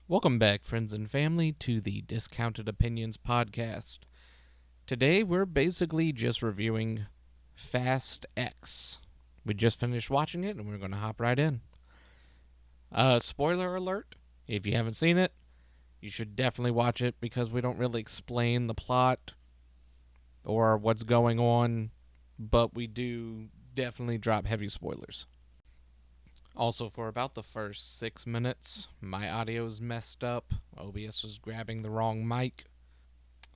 Welcome back, friends and family, to the Discounted Opinions podcast. Today, we're basically just reviewing Fast X. We just finished watching it, and we're going to hop right in. Spoiler alert, if you haven't seen it, you should definitely watch it because we don't really explain the plot or what's going on, but we do definitely drop heavy spoilers. Also, for about the first 6 minutes, my audio is messed up. OBS was grabbing the wrong mic,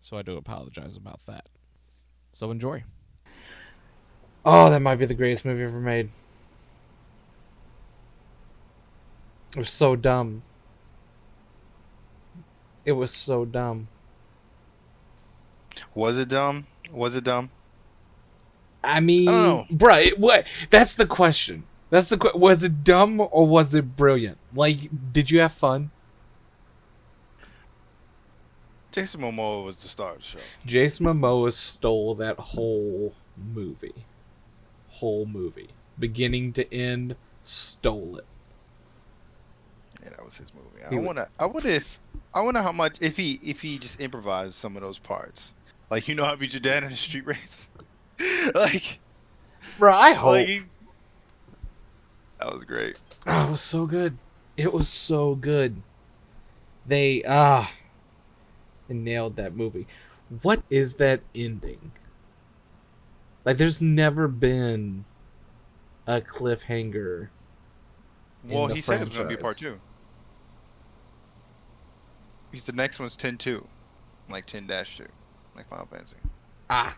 so I do apologize about that. So enjoy. Oh, that might be the greatest movie ever made. It was so dumb. It was so dumb. Was it dumb? Was it dumb? I I don't mean, know. bruh, what? That's the question. Was it dumb or was it brilliant? Like, did you have fun? Jason Momoa was the star of the show. Jason Momoa stole that movie. Whole movie. Beginning to end, stole it. Yeah, that was his movie. He was, I wonder how much if he just improvised some of those parts. Like you know how I beat your dad in a street race? like bruh, I like hope. that was great. Oh, it was so good. It was so good. They, they nailed that movie. What is that ending? Like, there's never been a cliffhanger in Well, the he said it was gonna be a part franchise. two. He's the next one's 10-2. Like 10-2. Like Final Fantasy. Ah,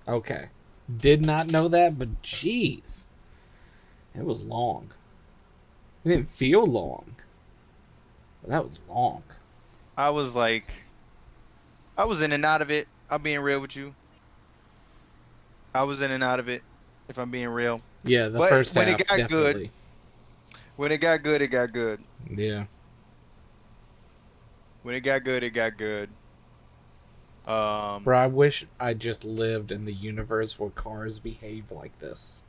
okay. Did not know that, but jeez, it was long. It didn't feel long, but that was long. I was like I was in and out of it. I'm being real with you. I was in and out of it, if I'm being real. Yeah, the But first when it half got good, definitely. when it got good, it got good. Yeah, When it got good, it got good. Um, bro, I wish I just lived in the universe where cars behave like this.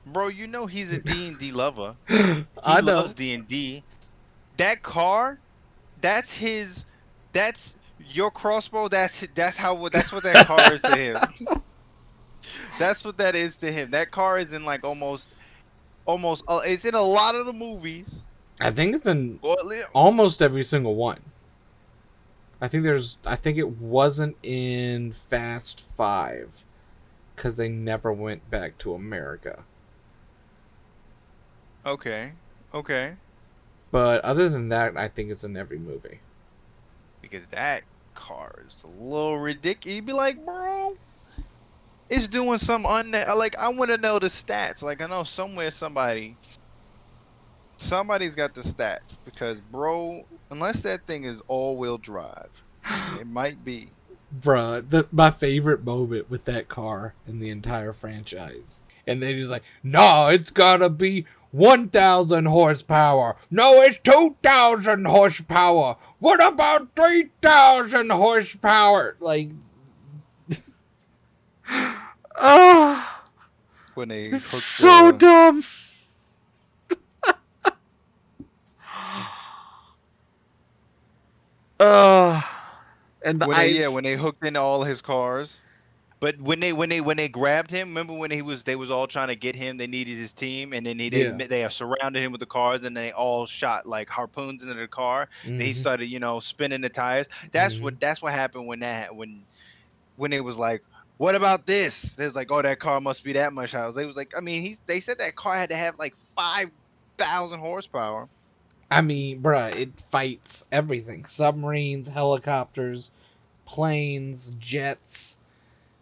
bro, you know he's a D&D lover. He I know, loves D&D. That car, that's his. That's your crossbow. That's what that car is to him. That's what that is to him. That car is in like almost. It's in a lot of the movies. I think it's in Well, almost every single one. I think it wasn't in Fast 5 cuz they never went back to America. okay, okay. But other than that, I think it's in every movie. Because that car is a little ridiculous. You'd be like, bro, it's doing some like I want to know the stats. Like I know somewhere somebody's got the stats because bro, unless that thing is all-wheel drive, it might be. Bruh, my favorite moment with that car in the entire franchise. And they just like, no, it's gotta be 1,000 horsepower. No, it's 2,000 horsepower. What about 3,000 horsepower? Like, ah, When they it's hooked so the dumb. Uh, and the when they yeah ice. when they hooked into all his cars. But when they grabbed him, remember when they was all trying to get him? They needed his team, and then Yeah. they surrounded him with the cars, and they all shot like harpoons into the car. Then he Mm-hmm. started spinning the tires. Mm-hmm. That's what happened when it was like, what about this? There's like, oh, that car must be that much house. They was like, I mean, they said that car had to have like 5,000 horsepower. I mean, bruh, it fights everything: submarines, helicopters, planes, jets.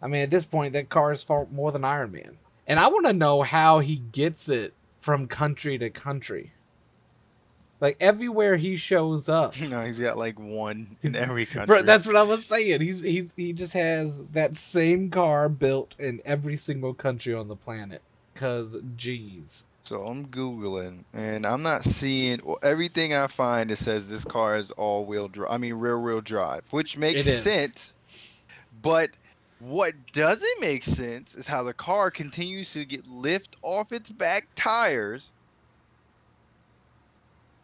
I mean, at this point, that car is far more than Iron Man. And I want to know how he gets it from country to country. Like everywhere he shows up, He's got like one in every bro. country. That's what I was saying. He just has that same car built in every single country on the planet. Cause, geez, So I'm Googling and I'm not seeing everything I find. It says this car is all wheel drive. I mean, rear wheel drive, which makes it is. sense. But what doesn't make sense is how the car continues to get lift off its back tires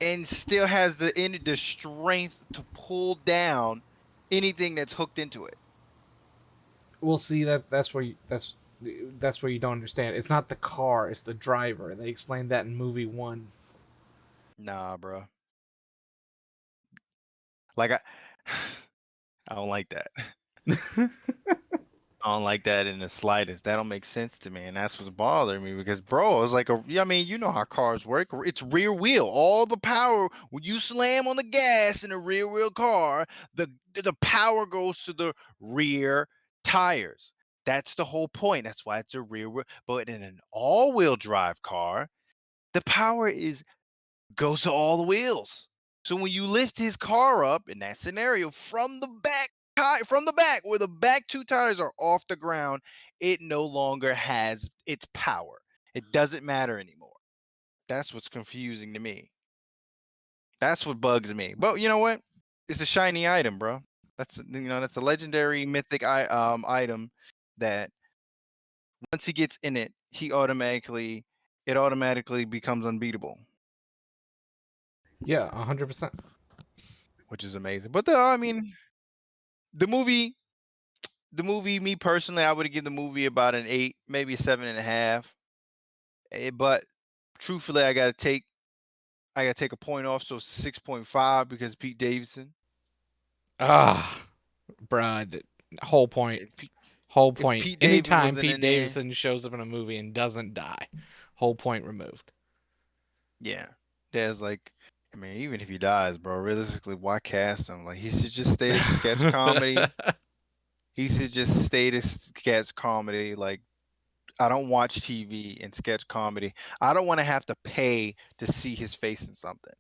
and still has the strength to pull down anything that's hooked into it. We'll see that's where that's where you don't understand. It's not the car, it's the driver. They explained that in movie 1. Nah, bro. Like I, I don't like that. I don't like that in the slightest. That don't make sense to me, and that's what's bothering me because, bro, it's like I mean, you know how cars work. It's rear wheel. All the power when you slam on the gas in a rear wheel car, the power goes to the rear tires. That's the whole point. That's why it's a rear wheel. But in an all-wheel drive car, the power goes to all the wheels. So when you lift his car up in that scenario from the back where the back two tires are off the ground, it no longer has its power. It doesn't matter anymore. That's what's confusing to me. That's what bugs me. But you know what? It's a shiny item, bro. That's that's a legendary mythic item that once he gets in it, it automatically becomes unbeatable. Yeah, 100%. Which is amazing. But I mean, the movie, me personally, I would give the movie about an 8, maybe a 7.5. But truthfully, I gotta take a point off, so 6.5 because Pete Davidson. Bruh, whole point. If Whole point. Pete Davidson Anytime wasn't Pete in there- Davidson shows up in a movie and doesn't die, whole point removed. Yeah, there's like, I mean, even if he dies, bro, realistically, why cast him? Like, he should just stay to sketch comedy. He should just stay to sketch comedy. Like, I don't watch TV and sketch comedy. I don't want to have to pay to see his face in something.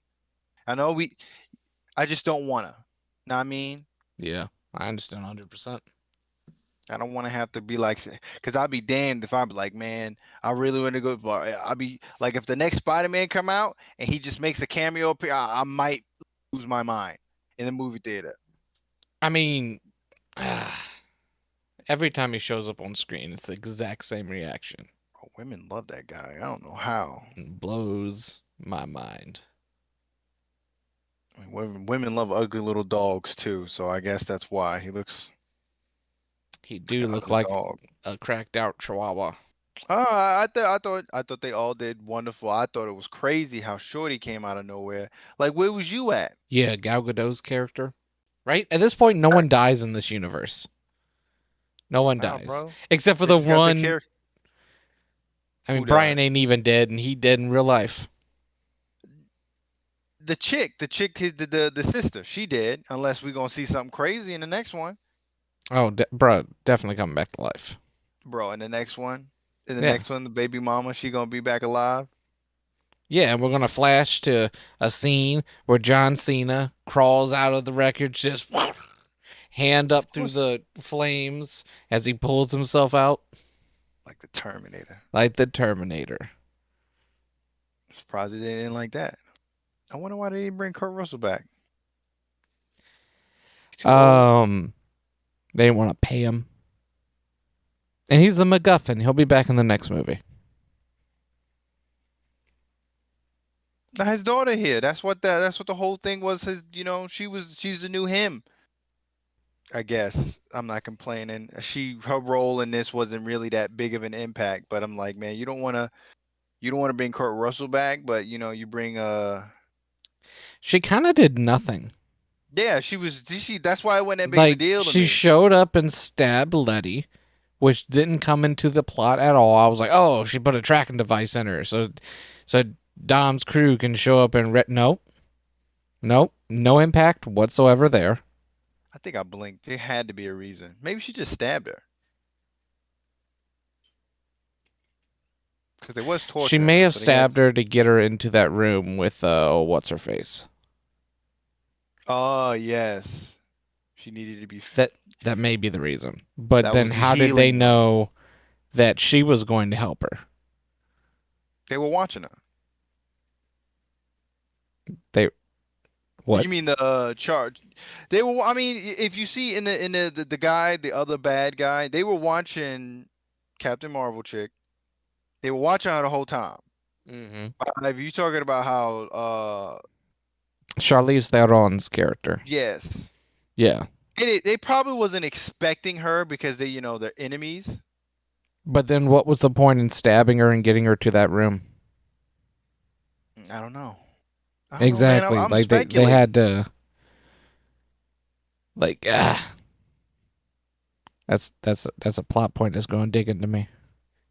I just don't want to. Know what I mean? Yeah, I understand 100%. I don't want to have to be like, because I'd be damned if I'd be like, man, I really want to go. I'll be like, if the next Spider-Man come out and he just makes a cameo appear, I might lose my mind in the movie theater. I mean, every time he shows up on screen, it's the exact same reaction. Oh, women love that guy. I don't know how. It blows my mind. I mean, women love ugly little dogs too, so I guess that's why he looks. He do look ugly like dog. a cracked out chihuahua. I thought they all did wonderful. I thought it was crazy how Shorty came out of nowhere. Like, where was you at? Yeah, Gal Gadot's character. Right? At this point, no one dies in this universe. No one Wow, dies. bro. Except for They the just got one. I mean, Who Brian died? ain't even dead, and he dead in real life. The chick, the sister, she did. Unless we gonna see something crazy in the next one, Oh, bruh, definitely coming back to life. bro. In the next one, Yeah. the baby mama, she gonna be back alive. Yeah, and we're gonna flash to a scene where John Cena crawls out of the wreckage, just hand up through the flames as he pulls himself out Like the Terminator. like the Terminator. Surprised they didn't like that. I wonder why they didn't bring Kurt Russell back. He's too old. They didn't want to pay him, and he's the MacGuffin. He'll be back in the next movie. Now his daughter here. That's what the whole thing was. She's the new him. I guess I'm not complaining. Her role in this wasn't really that big of an impact, but I'm like, man, you don't want to bring Kurt Russell back, but you bring She kind of did nothing. Yeah, that's why it wasn't that big of a Like, deal to she me. showed up and stabbed Letty, which didn't come into the plot at all. I was like, oh, she put a tracking device in her, so Dom's crew can show up and no impact whatsoever there. I think I blinked. There had to be a reason. Maybe she just stabbed her. Because there was torture. She may have stabbed her to get her into that room with what's her face. Oh yes, she needed to be. That may be the reason. But That then was the how did they healing. know that she was going to help her? They were watching her. What? You mean the charge? They were. I mean, if you see in the guy, the other bad guy, they were watching Captain Marvel chick. They were watching her the whole time. Mm-hmm. If you talking about how Charlize Theron's character. Yes. Yeah. They probably wasn't expecting her because they're enemies. But then what was the point in stabbing her and getting her to that room? I don't know. Exactly. Man. I'm like they speculating. had to that's a plot point that's going to dig into me.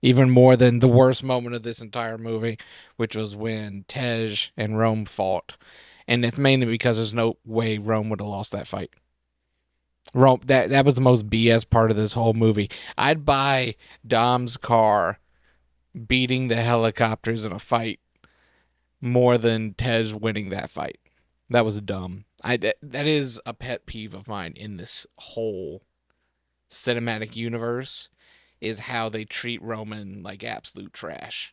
Even more than the worst moment of this entire movie, which was when Tej and Rome fought. And it's mainly because there's no way Rome would have lost that fight. Rome, that was the most BS part of this whole movie. I'd buy Dom's car beating the helicopters in a fight more than Tej winning that fight. That was dumb. That is a pet peeve of mine in this whole cinematic universe, is how they treat Roman like absolute trash.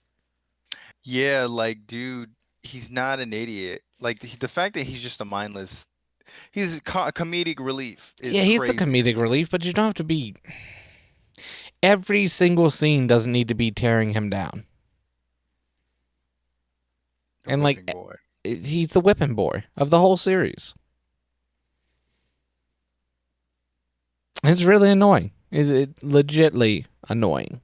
Yeah, like, dude, he's not an idiot. Like the fact that he's just a mindless, he's comedic relief is Yeah, he's crazy. the comedic relief, but you don't have to be. Every single scene doesn't need to be tearing him down. The And like, whipping boy. he's the whipping boy of the whole series. It's really annoying. It legitly annoying.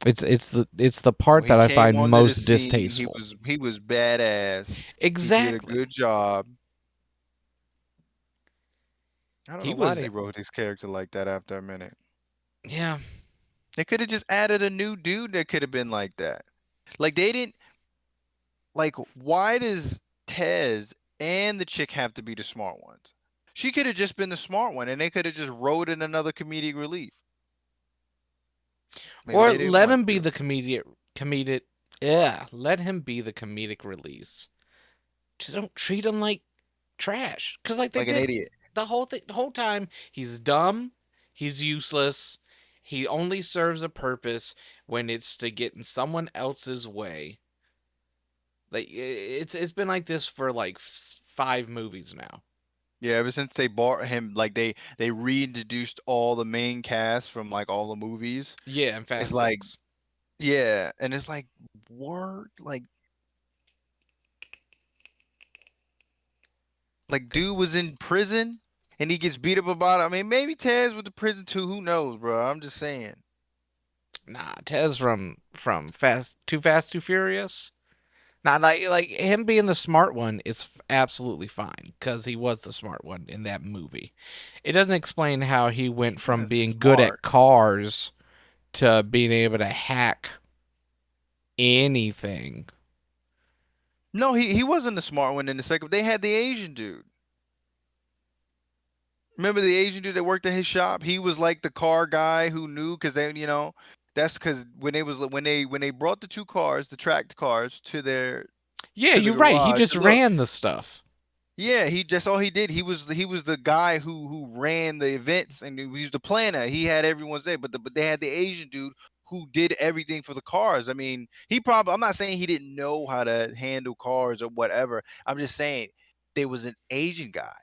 It's the part When that he I came find onto most the scene, distasteful. He was badass. Exactly. He did a good job. I don't He know why was- they wrote his character like that after a minute. Yeah. They could have just added a new dude that could have been like that. Like they didn't. Like, why does Tez and the chick have to be the smart ones? She could have just been the smart one, and they could have just wrote in another comedic relief. Maybe Or they didn't let want him be to. the comedic. Yeah, let him be the comedic release. Just don't treat him like trash. Because like they Like an did idiot. the whole time, he's dumb, he's useless, he only serves a purpose when it's to get in someone else's way. Like it's been like this for like 5 movies now. Yeah, ever since they bought him, like they reintroduced all the main cast from like all the movies. Yeah, and Fast It's like, 6. yeah, and it's like, like dude was in prison and he gets beat up about it. I mean, maybe Taz with the prison too. Who knows, bro? I'm just saying. Nah, Tez from Too Fast, Too Furious. Not like him being the smart one is absolutely fine because he was the smart one in that movie. It doesn't explain how he went from Wasn't being good at smart. cars to being able to hack anything. No, he wasn't the smart one in the second. They had the Asian dude. Remember the Asian dude that worked at his shop? He was like the car guy who knew because that's because when they brought the 2 cars, the tracked cars to their Yeah, to the you're right. He garage, just look, ran the stuff. yeah, he just all he did. He was the guy who ran the events and he was the planner. He had everyone's there, but they had the Asian dude who did everything for the cars. I mean, I'm not saying he didn't know how to handle cars or whatever. I'm just saying there was an Asian guy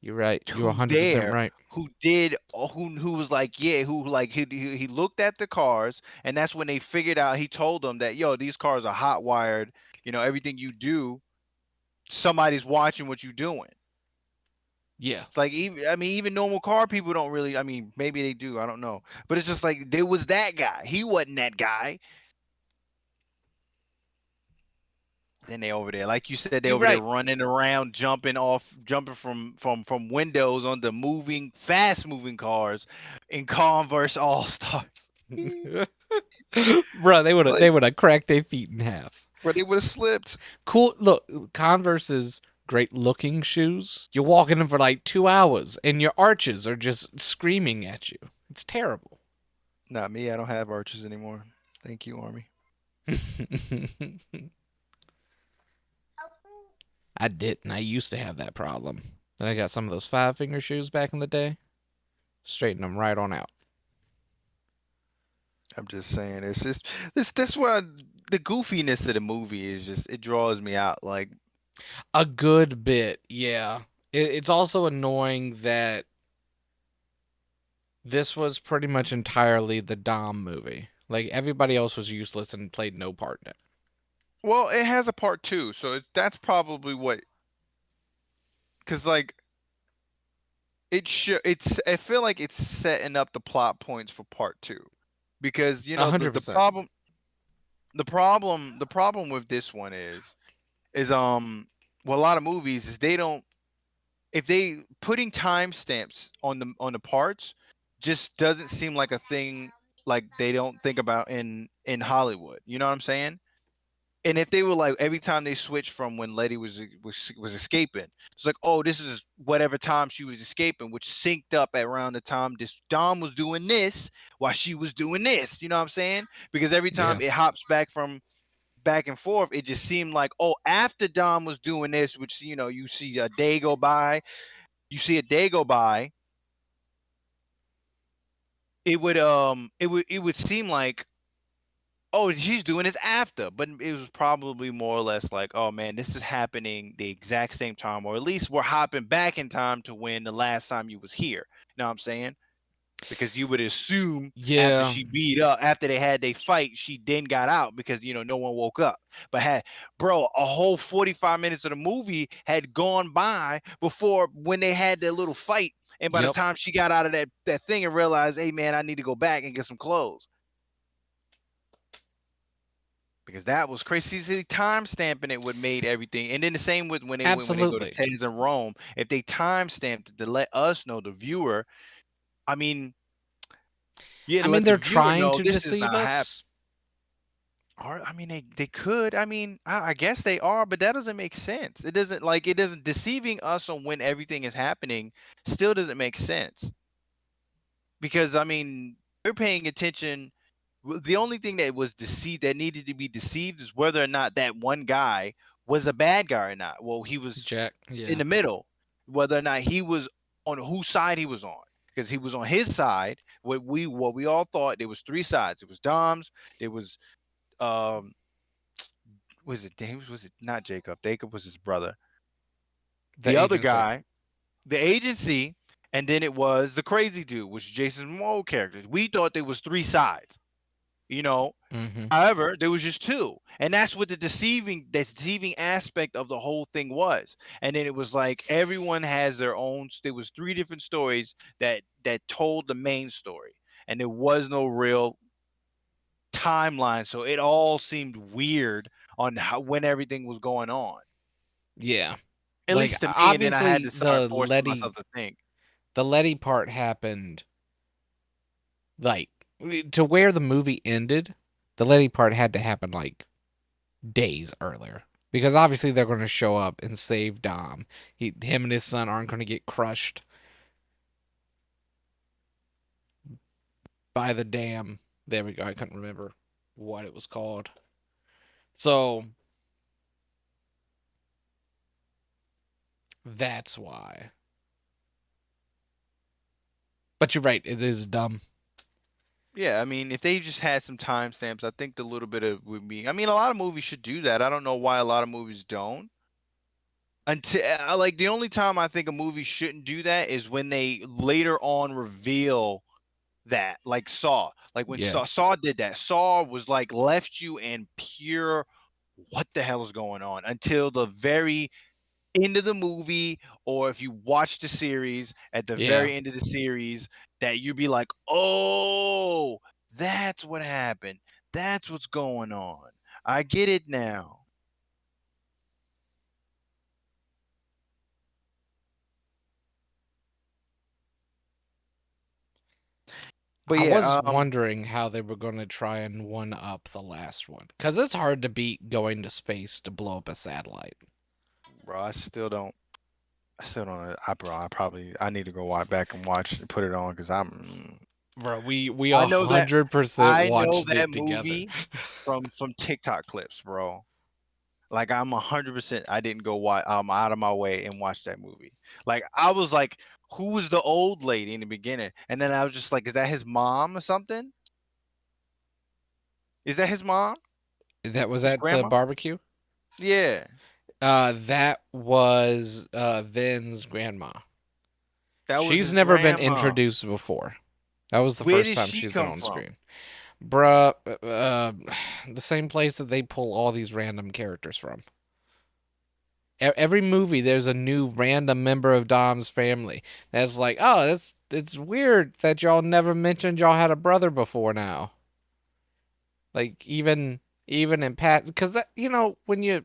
You're right. You're who 100% right. who did who was like, yeah, who like he looked at the cars, and that's when they figured out. He told them that, yo, these cars are hot wired. Everything you do, somebody's watching what you're doing. Yeah. It's like, even normal car people don't really. I mean, maybe they do. I don't know. But it's just like there was that guy. He wasn't that guy. Then they over there, like you said, they You're over right. there running around, jumping from windows onto fast moving cars in Converse All Stars. Bro, they Like, would have cracked their feet in half. But they would have slipped. Cool. Look, Converse's great looking shoes. You're walking them for like 2 hours and your arches are just screaming at you. It's terrible. Not me. I don't have arches anymore. Thank you, Army. I didn't. I used to have that problem. Then I got some of those 5-finger shoes back in the day. Straighten them right on out. I'm just saying, it's just that's what the goofiness of the movie is. Just, it draws me out. Like, A good bit, yeah. It's also annoying that this was pretty much entirely the Dom movie. Like, everybody else was useless and played no part in it. Well, it has a part two, so that's probably what. Because like I feel like it's setting up the plot points for part two, because A the 100%. the problem with this one is well, a lot of movies is they don't, if they putting timestamps on the parts just doesn't seem like a thing, like they don't think about in Hollywood. You know what I'm saying? And if they were like every time they switched from when Letty was escaping, it's like, oh, this is whatever time she was escaping, which synced up at around the time this Dom was doing this while she was doing this. You know what I'm saying? Because every Yeah. time it hops back and forth, it just seemed like, oh, after Dom was doing this, which you see a day go by, it would seem like, oh, she's doing this after, but it was probably more or less like, oh man, this is happening the exact same time, or at least we're hopping back in time to when the last time you was here. You know what I'm saying? Because you would assume Yeah. after they had their fight, she then got out because no one woke up. But a whole 45 minutes of the movie had gone by before when they had their little fight, and by the Yep. time she got out of that thing and realized, hey man, I need to go back and get some clothes. Because that was crazy. See, time stamping it would made everything. And then the same with when they go to Absolutely. Teddy's in Rome. If they time stamped it to let us know, the viewer, I mean, yeah, I to mean, let the they're viewer trying know to this is deceive not happening. us. Or I mean, they could. I mean, I guess they are, but that doesn't make sense. It doesn't deceiving us on when everything is happening still doesn't make sense. Because I mean, they're paying attention. The only thing that was deceived, that needed to be deceived, is whether or not that one guy was a bad guy or not. Well, he was Jack. in Yeah. the middle, whether or not he was on whose side he was on. Because he was on his side. What we all thought, there was three sides. It was Dom's. There was um was it James? Was it not Jacob? Jacob was his brother. The The other agency. guy, the agency, and then it was the crazy dude, which is Jason Momoa character. We thought there was three sides. You know, Mm-hmm. However, there was just two, and that's what the deceiving aspect of the whole thing was. And then it was like everyone has their own. There was three different stories that told the main story, and there was no real timeline, so it all seemed weird on when everything was going on. Yeah. At Like, least to me, and then I had obviously, to start forcing myself to think. the Letty part happened, like, to where the movie ended. The Letty part had to happen, like, days earlier. Because obviously they're going to show up and save Dom. Him and his son aren't going to get crushed by the dam. There we go. I couldn't remember what it was called. So that's why. But you're right. It is dumb. Yeah, I mean, if they just had some timestamps, I think the little bit of would be. I mean, a lot of movies should do that. I don't know why a lot of movies don't. Until like the only time I think a movie shouldn't do that is when they later on reveal that, like Saw, like when Yeah. Saw did that. Saw was like left you in pure what the hell is going on until the very end of the movie, or if you watch the series at the Yeah. very end of the series, that you'd be like, oh, that's what happened. That's what's going on. I get it now. But I was yeah, wondering how they were going to try and one up the last one. Because it's hard to beat going to space to blow up a satellite. bro, I still don't. I need to go back and watch and put it on because Bro, we I know that 100% I know watched that it together. movie from TikTok clips, bro. Like I'm 100%. I didn't go watch. Out of my way and watch that movie. Like I was like, who was the old lady in the beginning? And then I was just like, is that his mom or something? Is that his mom? That was His at the grandma? barbecue? Yeah, That was Vin's grandma. that was She's his never been grandma. introduced before. That was the Where first did time she she's been come on from? screen. Bruh, the same place that they pull all these random characters from. Every movie, there's a new random member of Dom's family. That's like, oh, it's weird that y'all never mentioned y'all had a brother before now. Like even in Pat, because when you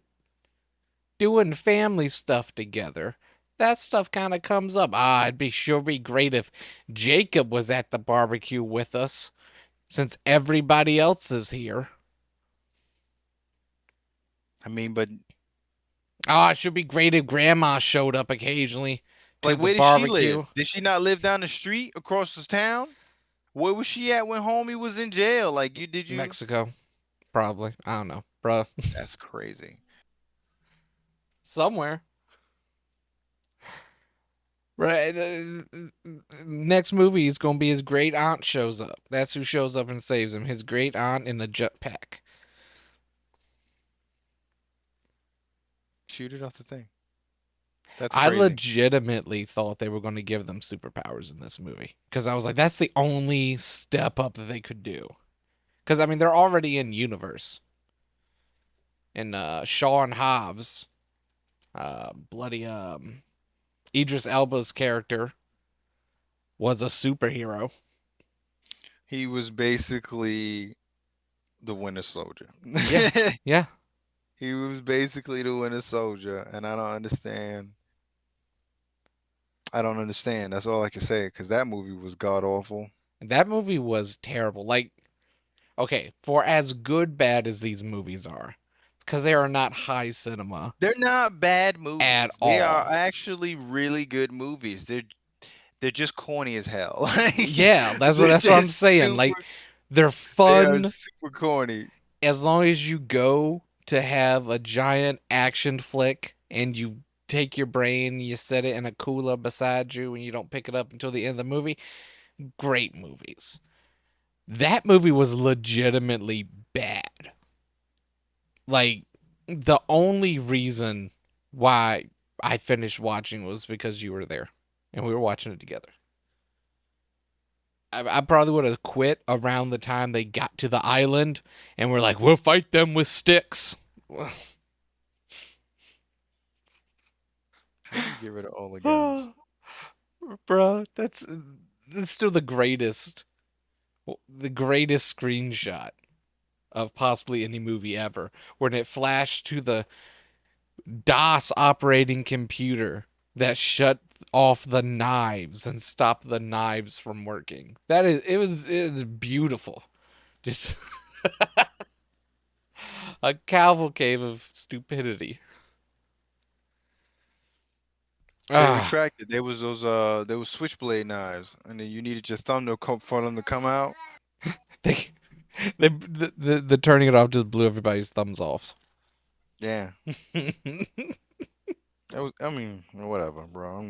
doing family stuff together, that stuff kind of comes up. It'd be great if Jacob was at the barbecue with us, since everybody else is here. I mean, but It should be great if Grandma showed up occasionally to like, the where did she live? barbecue. Did she not live down the street across the town? Where was she at when homie was in jail? Like, did you? Mexico, probably. I don't know, bruh. That's crazy. Somewhere. Right. Next movie is gonna be his great aunt shows up. That's who shows up and saves him. His great aunt in a jetpack. Shoot it off the thing. That's I crazy. legitimately thought they were going to give them superpowers in this movie because I was like, that's the only step up that they could do. Because I mean, they're already in universe. And Sean Hobbs, bloody Idris Elba's character, was a superhero. He was basically the Winter Soldier. Yeah. Yeah. He was basically the Winter Soldier, and I don't understand. I don't understand. That's all I can say, because that movie was god awful. That movie was terrible. Like, okay, for as good bad as these movies are, because they are not high cinema They're not bad movies. at They all. are actually really good movies. They're just corny as hell. Yeah, that's what They're I'm saying. Like, they're they are fun super corny. as long as you go to have a giant action flick and you take your brain, you set it in a cooler beside you, and you don't pick it up until the end of the movie. Great movies. That movie was legitimately bad. Like, the only reason why I finished watching was because you were there and we were watching it together. I probably would have quit around the time they got to the island and we're like, we'll fight them with sticks. How do you get rid of all the guns? Bro, that's still the greatest screenshot of possibly any movie ever, when it flashed to the DOS operating computer that shut off the knives and stopped the knives from working. It was beautiful. Just a cavalcade of stupidity. They retracted. There was switchblade knives, and then you needed your thumb for them to come out. The turning it off just blew everybody's thumbs off. Yeah. I mean, whatever, bro.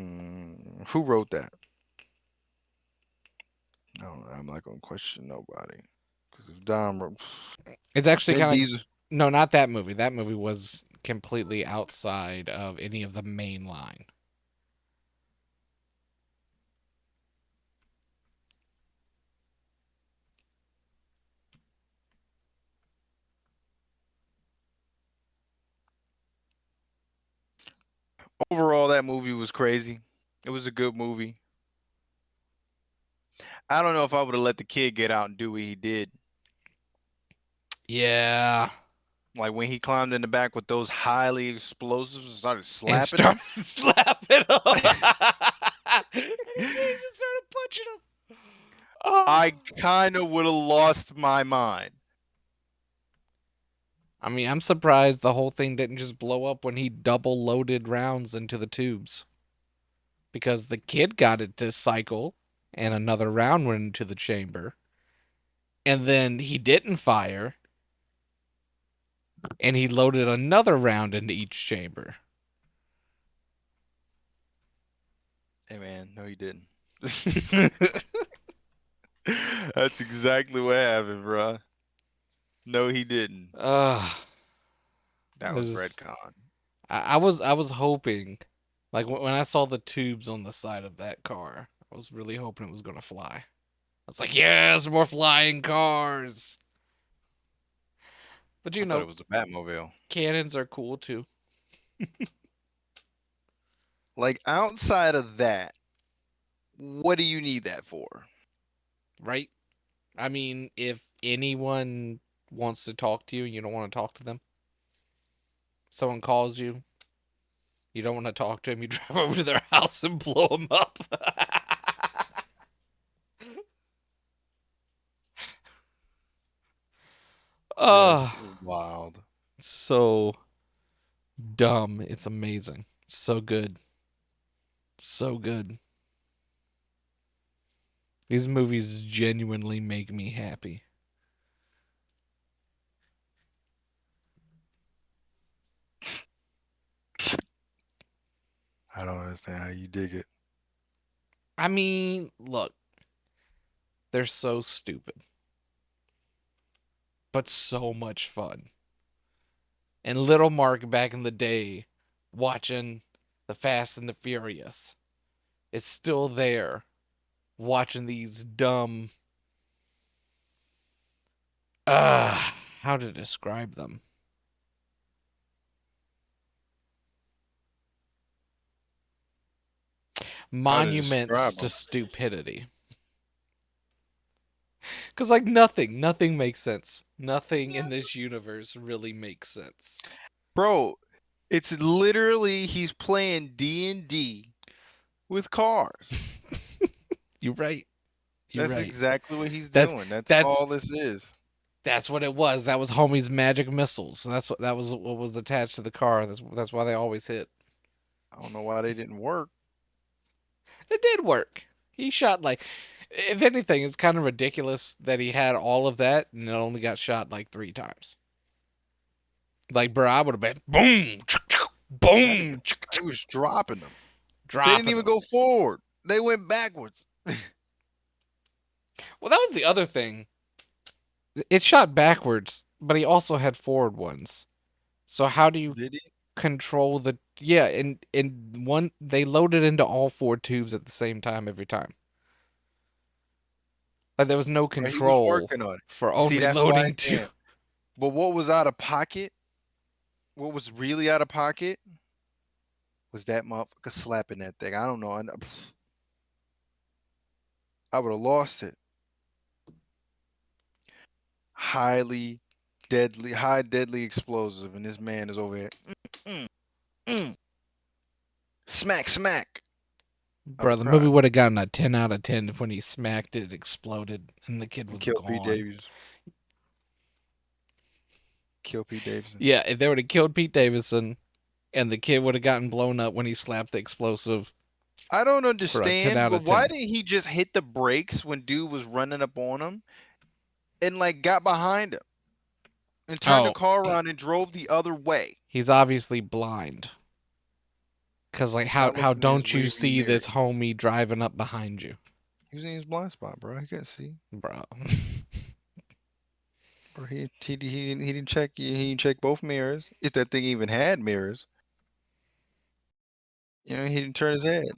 Who wrote that? No, I'm not gonna question nobody. Because if Dom wrote, It's actually Vin kind of Diesel- no, not that movie. That movie was completely outside of any of the main line. overall, that movie was crazy. It was a good movie. I don't know if I would have let the kid get out and do what he did. Yeah. Like when he climbed in the back with those highly explosives and started And slapping him. slapping him. He just started punching him. Oh. I kind of would have lost my mind. I mean, I'm surprised the whole thing didn't just blow up when he double loaded rounds into the tubes. Because the kid got it to cycle and another round went into the chamber. And then he didn't fire. And he loaded another round into each chamber. Hey man, no he didn't. That's exactly what happened, bro. No, he didn't. That was retcon. I was hoping, like when I saw the tubes on the side of that car, I was really hoping it was gonna fly. was like, yes, more flying cars. But I thought it was a Batmobile. cannons are cool too. Like outside of that, what do you need that for? Right? I mean, if anyone wants to talk to you and you don't want to talk to them, someone calls you, you don't want to talk to them, you drive over to their house and blow them up. Oh, Wild. so dumb. It's amazing. So good. So good. These movies genuinely make me happy. I don't understand how you dig it. I mean, look, they're so stupid, but so much fun. And little Mark back in the day watching the Fast and the Furious is still there watching these dumb how to describe them. Monuments to stupidity. Because, like, nothing makes sense. Nothing in this universe really makes sense. Bro, it's literally he's playing D&D with cars. You're right. That's exactly what he's doing. That's all this is. That's what it was. That was homie's magic missiles. That was what was attached to the car. That's why they always hit. I don't know why they didn't work. It did work. He shot like, if anything, it's kind of ridiculous that he had all of that and it only got shot like 3 times. Like, bro, I would have been boom, boom. He was dropping them. They didn't even go forward. They went backwards. Well, that was the other thing. It shot backwards, but he also had forward ones. So how do you control the... Yeah, and one, they loaded into all 4 tubes at the same time every time. Like, there was no control working on it. for only loading 2. But what was out of pocket, what was really out of pocket, was that motherfucker slapping that thing. I don't know. I would have lost it. High deadly explosive, and this man is over here. Smack. Bro, the movie would have gotten a 10 out of 10 if when he smacked it, exploded, and the kid was killed gone. Kill Pete Davidson. Yeah, if they would have killed Pete Davidson, and the kid would have gotten blown up when he slapped the explosive. I don't understand, but why didn't he just hit the brakes when dude was running up on him, and like got behind him, and turned the car around and drove the other way? He's obviously blind. Cause like how don't you see this homie driving up behind you? He was in his blind spot, bro. He couldn't see, bro. Bro, he didn't check. He didn't check both mirrors, if that thing even had mirrors. You know, he didn't turn his head.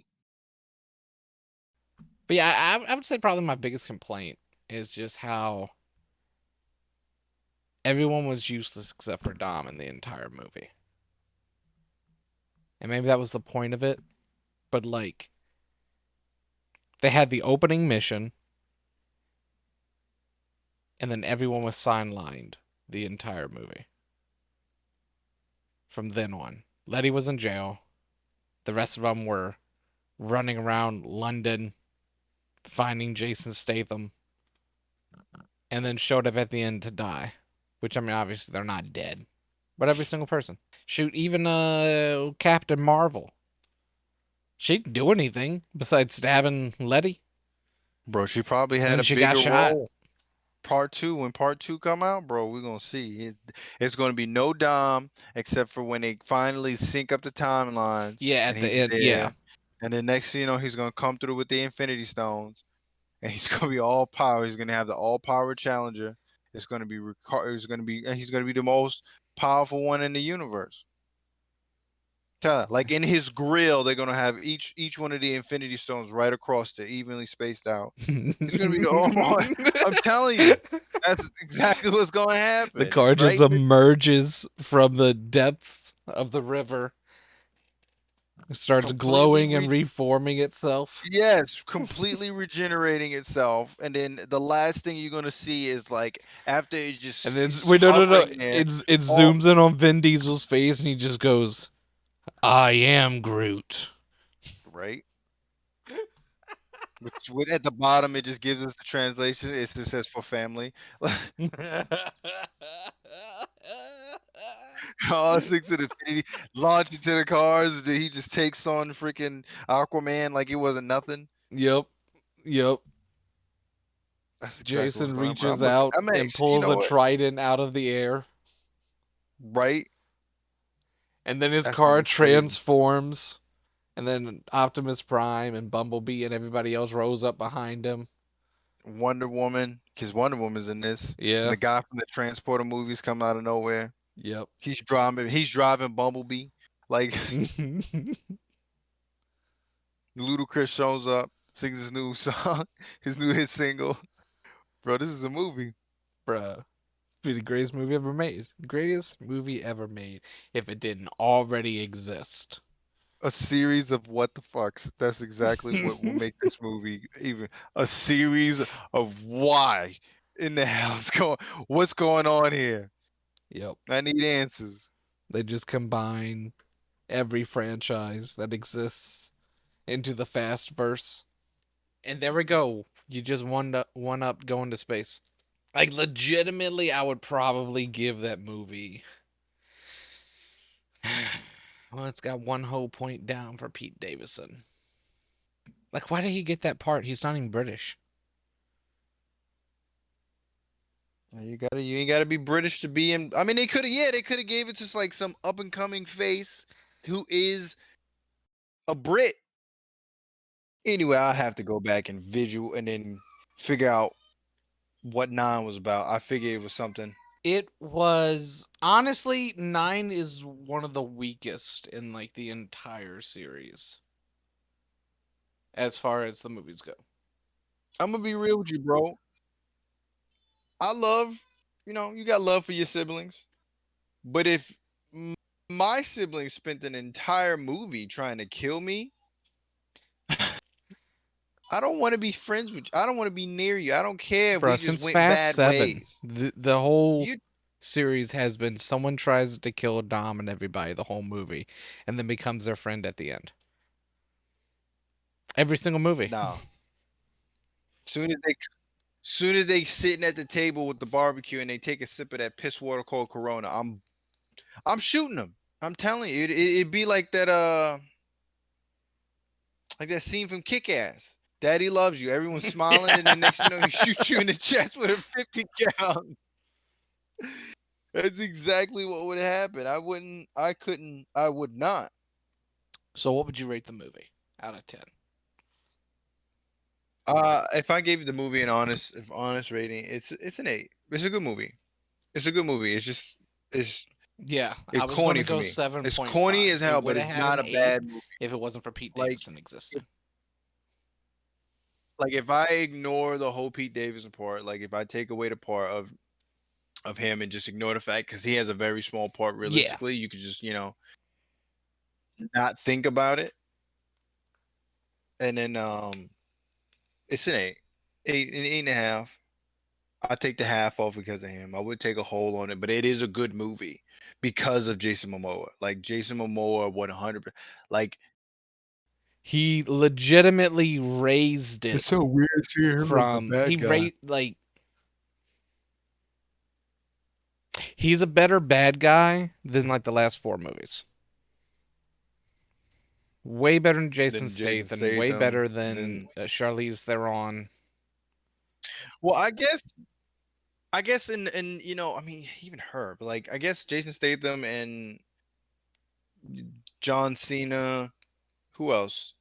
But yeah, I would say probably my biggest complaint is just how everyone was useless except for Dom in the entire movie. And maybe that was the point of it. But, like, they had the opening mission, and then everyone was sidelined the entire movie. From then on. Letty was in jail. The rest of them were running around London, finding Jason Statham, and then showed up at the end to die. Which, I mean, obviously they're not dead. But every single person. Shoot, even Captain Marvel. She didn't do anything besides stabbing Letty. Bro, she probably had a bigger role. Part 2, when Part 2 come out, bro, we're going to see. It's going to be no Dom, except for when they finally sync up the timelines. Yeah, at the end, yeah. And then next thing you know, he's going to come through with the Infinity Stones. And he's going to be all power. He's going to have the all-power Challenger. He's going to be the most powerful one in the universe. Like in his grill, they're gonna have each one of the Infinity Stones right across it, evenly spaced out. It's gonna be the I'm telling you, that's exactly what's gonna The happen, car just right? emerges from the depths of the river. It starts Completely glowing and reforming itself. yes, completely regenerating itself, and then the last thing you're gonna see is like after it And just then is wait, no. hovering there, It all zooms in on Vin Diesel's face, and he just goes, "I am Groot." right. Which at the bottom it just gives us the translation. It just says for family. All six of the Infinity launch into the cars. He just takes on freaking Aquaman like it wasn't nothing. Yep. Yep. That's exactly what's Jason going on. Bro. reaches out I'm and actually, you pulls know a what? trident out of the air, Right? and then his That's gonna car be crazy. transforms, and then Optimus Prime and Bumblebee and everybody else rose up behind him. Wonder Woman, because Wonder Woman's in this, and Yeah. the guy from the Transporter movies come out of nowhere. Yep. He's driving Bumblebee. Like Ludacris shows up, sings his new song, his new hit single. Bro, this is a movie. Bruh. It's be the greatest movie ever made. Greatest movie ever made. If it didn't already exist. A series of what the fucks. That's exactly what will make this movie even a series of why in the hell's going what's going on here? Yep. I need answers. They just combine every franchise that exists into the Fast verse. And there we go. You just one up going to space. Like legitimately, I would probably give that movie. Well, it's got one whole point down for Pete Davidson. Like, why did he get that part? He's not even British. You ain't gotta be British to be in. I mean, they could have gave it to like some up and coming face who is a Brit. Anyway, I'll have to go back and visual and then figure out what nine was about. I figured it was something. It was honestly 9 is one of the weakest in like the entire series as far as the movies go. I'm gonna be real with you, bro. I love, you got love for your siblings, but if my siblings spent an entire movie trying to kill me, I don't want to be friends with you. I don't want to be near you. I don't care if Bro, we just since went Fast bad 7, ways. the whole You series has been someone tries to kill Dom and everybody the whole movie and then becomes their friend at the end. Every single movie. no. Soon as they sitting at the table with the barbecue and they take a sip of that piss water called Corona, I'm shooting them. I'm telling you, it'd be like that scene from Kick Ass. Daddy loves you. Everyone's smiling, and then next you know he shoots you in the chest with a 50 cal. That's exactly what would happen. I would not. So what would you rate the movie out of 10? If I gave the movie an honest rating, it's an 8. It's a good movie. It's a good movie. It's Yeah, I was corny going to for go me. 7.5. It's corny as hell, It but would have it's had not an a 8 bad movie. if it wasn't for Pete Like Davidson existing. like if I ignore the whole Pete Davidson part, like if I take away the part of him and just ignore the fact because he has a very small part realistically, you could just not think about it, and then it's an 8, 8.5. I take the half off because of him. I would take a whole on it, but it is a good movie because of Jason Momoa. Like Jason Momoa, 100. Like He legitimately raised it it's so weird seeing him as the from bad he guy. rate like he's a better bad guy than like the last 4 movies. Way better than Jason Statham, way better than Charlize Theron. Well, I guess in I mean even her, but like I guess Jason Statham and John Cena, who else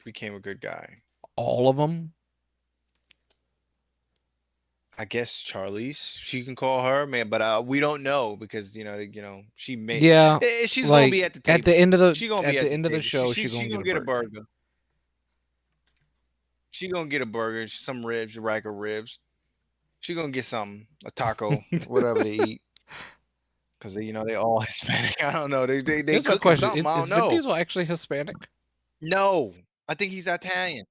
became a good guy? All of them. I guess Charlize, she can call her man, but we don't know because she may Yeah, she's gonna like be at the table. at She gonna be the at the end of the table. show, she gonna get Gonna a get a burger. burger. She gonna get a burger, some ribs, a rack of ribs. She gonna get something, a taco, whatever they eat. Cause they all Hispanic. I don't know. They Here's my cooking question: something. I don't Is Vin know. Diesel actually Hispanic? No, I think he's Italian.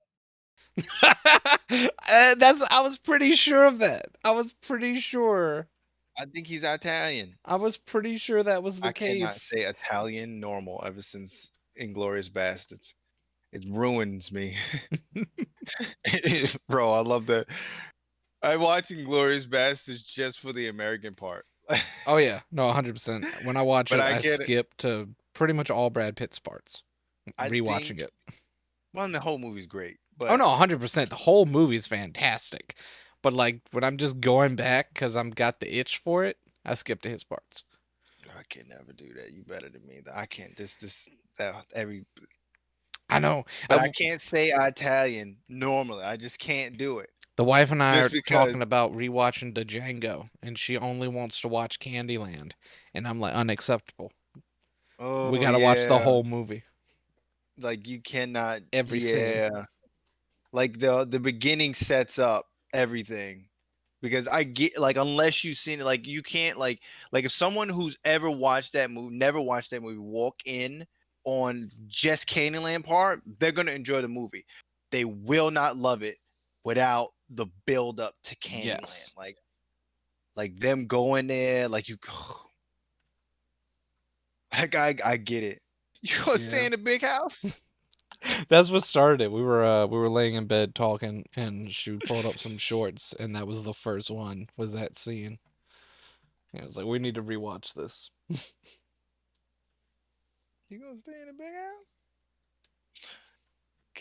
I was pretty sure of that. I was pretty sure. I think he's Italian. I was pretty sure that was the I cannot case. say Italian normal ever since Inglorious Bastards. It ruins me. Bro, I love that. I watch Inglorious Bastards just for the American part. Oh yeah, no, 100%. When I watch But it, I I get it. skip to pretty much all Brad Pitt's parts. I Rewatching think- it. Well, the whole movie's great. But Oh no, 100%. The whole movie's fantastic. But like when I'm just going back because I'm got the itch for it, I skip to his parts. I can never do that. You better than me. I can't. That every. I know. But I can't say Italian normally. I just can't do it. The wife and I Just are because- talking about rewatching the Django, and she only wants to watch Candyland, and I'm like, unacceptable. Oh, We gotta watch the yeah. whole movie. Like you cannot. Every scene. Yeah. Like the beginning sets up everything. Because I get like unless you've seen it, like you can't like if someone who's ever watched that movie, never watched that movie, walk in on just Candyland part, they're gonna enjoy the movie. They will not love it without the build up to Candyland. Yes. Like them going there, like you like I get it. You gonna stay Yeah. in a big house? That's what started it. We were laying in bed talking, and she pulled up some shorts, and that was the first one. Was that scene? And I was like, we need to rewatch this. You gonna stay in a big house?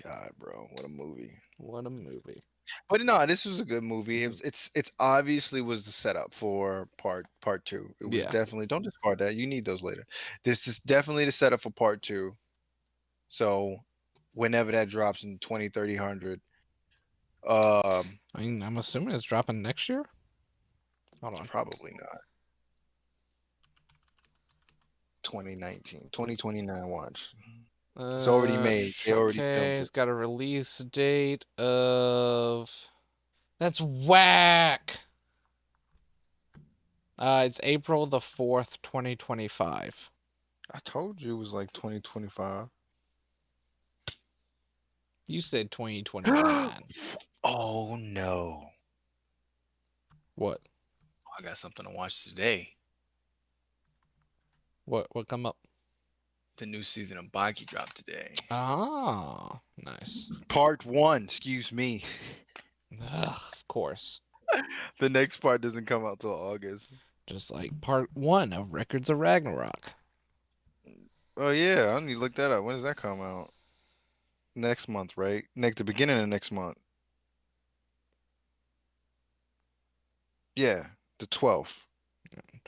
God, bro, what a movie. What a movie. But no, this was a good movie. It's obviously was the setup for part two. It was Yeah. definitely, don't discard that. You need those later. This is definitely the setup for part two. So whenever that drops in 20, 30, 100. I mean, I'm assuming it's dropping next year. Hold on. Probably not. 2019, 2029 watch. It's already made. They already okay, filmed it's it. got a release date of. That's whack. It's April the 4th, 2025. I told you it was like 2025. You said 2029. Oh no. What? I got something to watch today. What come up? The new season of Baki dropped today. Ah, nice. Part 1, excuse me. Ugh, of course. The next part doesn't come out till August. Just like part 1 of Records of Ragnarok. Oh yeah, I need to look that up. When does that come out? Next month, right? The beginning of next month. Yeah, the 12th.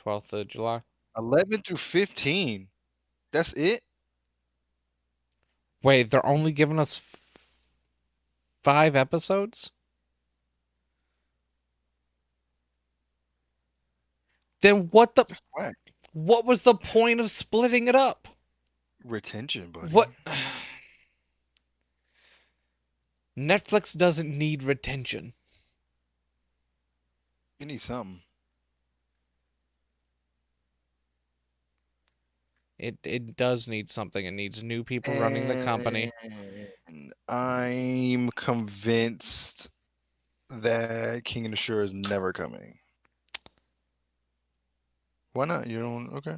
12th of July. 11 through 15. That's it? Wait, they're only giving us 5 episodes? Then what That's whack. what was the point of splitting it up? Retention, buddy. What? Netflix doesn't need retention. You need something. It does need something. It needs new people running the company. And I'm convinced that King of the Shore is never coming. Why not? You don't. Okay.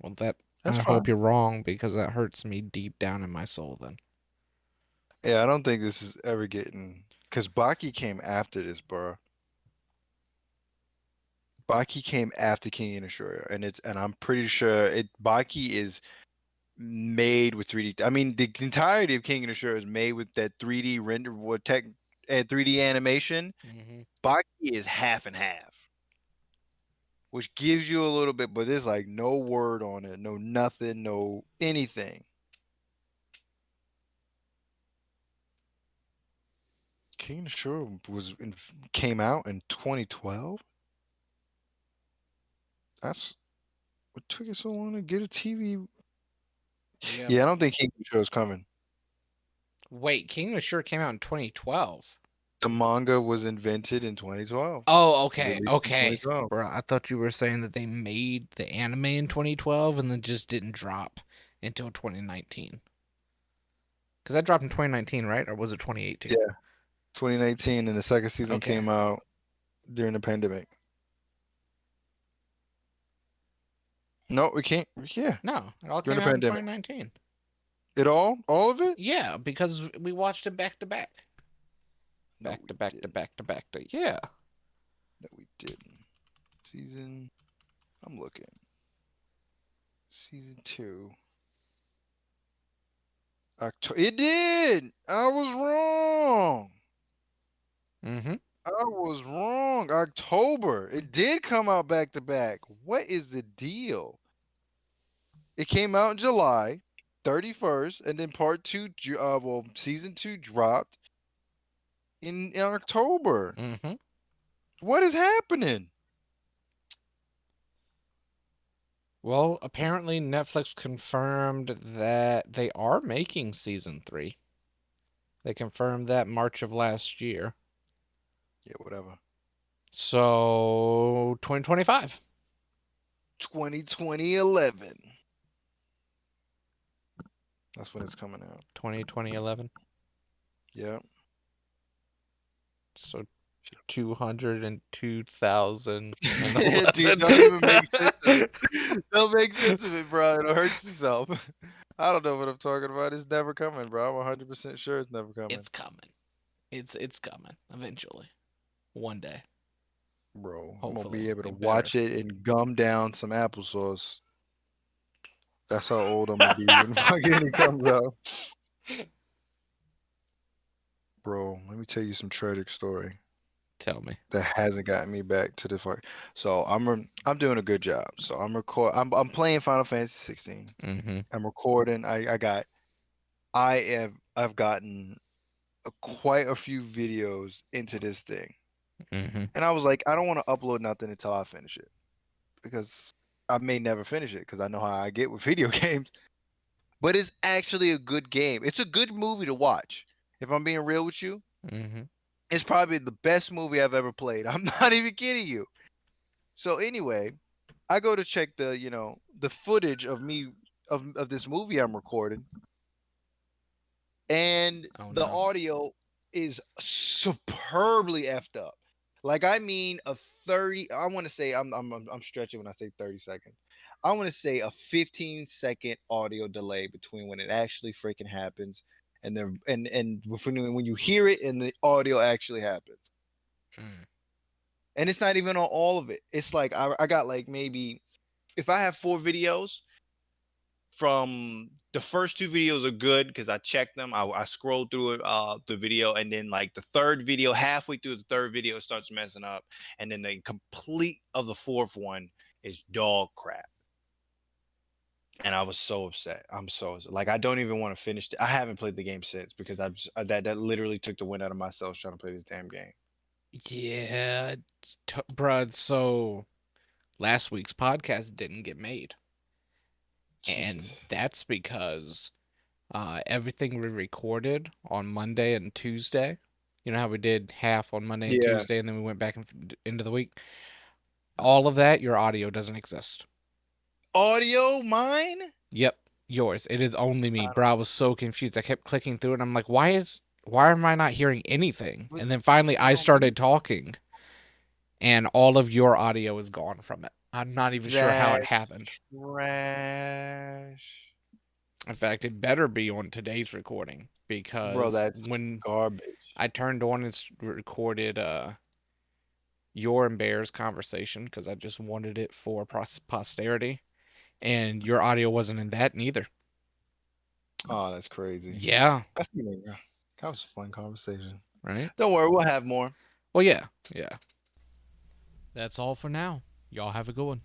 Well, I That's hope fine. you're wrong because that hurts me deep down in my soul then. Yeah, I don't think this is ever getting. Because Baki came after this, bro. Baki came after King of the Shore, and I'm pretty sure Baki is made with 3D. I mean, the entirety of King of the Shore is made with that 3D render, what tech, 3D animation. Baki is half and half, which gives you a little bit, but there's like no word on it, no nothing, no anything. King of Shore came out in 2012. That's what took it so long to get a TV. Yeah, I don't think King of Shore is coming. Wait, King of Shore came out in 2012. The manga was invented in 2012. Oh, okay, Released in okay. 2012. Bro, I thought you were saying that they made the anime in 2012 and then just didn't drop until 2019. Because that dropped in 2019, right? Or was it 2018? Yeah, 2019, and the second season Okay. came out during the pandemic. No, we can't. Yeah, No, it all During came the out in pandemic. 2019. all of it. Yeah, because we watched it back to back. No, Back we to back to didn't. back to back to. Yeah. No, we didn't. Season. I'm looking. Season 2. It did. I was wrong. Mm-hmm. I was wrong. October. It did come out back to back. What is the deal? It came out in July 31st, and then part 2, season 2 dropped in October. Mm-hmm. What is happening? Well, apparently Netflix confirmed that they are making season 3. They confirmed that March of last year. Yeah, whatever. So 2025. 2011. That's when it's coming out. 2011. Yeah. So 202,000. Dude, don't even make sense of it. Don't make sense of it, bro. It'll hurt yourself. I don't know what I'm talking about. It's never coming, bro. I'm 100% sure it's never coming. It's coming. It's coming eventually. One day. Bro, I'm gonna Hopefully, be able to it watch it and gum down some applesauce. That's how old I'm gonna be when fucking it comes out. Bro, let me tell you some tragic story Tell me. that hasn't gotten me back to the fuck. So I'm doing a good job. So I'm playing Final Fantasy 16. Mm-hmm. I'm recording. I've gotten quite a few videos into this thing. Mm-hmm. And I was like, I don't want to upload nothing until I finish it, because I may never finish it, because I know how I get with video games. But it's actually a good game. It's a good movie to watch. If I'm being real with you, Mm-hmm. it's probably the best movie I've ever played. I'm not even kidding you. So anyway, I go to check the footage of me of this movie I'm recording, and the audio is superbly effed up. Like, I mean, I want to say, I'm stretching when I say 30 seconds. I want to say a 15-second audio delay between when it actually freaking happens and then and when you hear it and the audio actually happens. And it's not even on all of it. It's like I got like, maybe, if I have 4 videos, from the first 2 videos are good because I checked them. I scrolled through the video, and then like the third video, halfway through the third video, starts messing up, and then the complete of the 4th one is dog crap. And I was so upset. I'm so like, I don't even want to finish it. I haven't played the game since, because that literally took the wind out of myself trying to play this damn game. Yeah, bruh. So last week's podcast didn't get made. And Jesus. that's because everything we recorded on Monday and Tuesday, you know how we did half on Monday and Yeah. Tuesday, and then we went back into the week? All of that, your audio doesn't exist. Audio, mine? Yep, yours. It is only me. Bro, I was so confused. I kept clicking through it, and I'm like, why am I not hearing anything? And then finally I started talking, and all of your audio is gone from it. I'm not even sure how it happened. Trash. In fact, it better be on today's recording, because Bro, that's when garbage. I turned on and recorded your and Bear's conversation, because I just wanted it for posterity, and your audio wasn't in that neither. Oh, that's crazy. Yeah. That was a fun conversation. Right? Don't worry, we'll have more. Well, yeah. That's all for now. Y'all have a good one.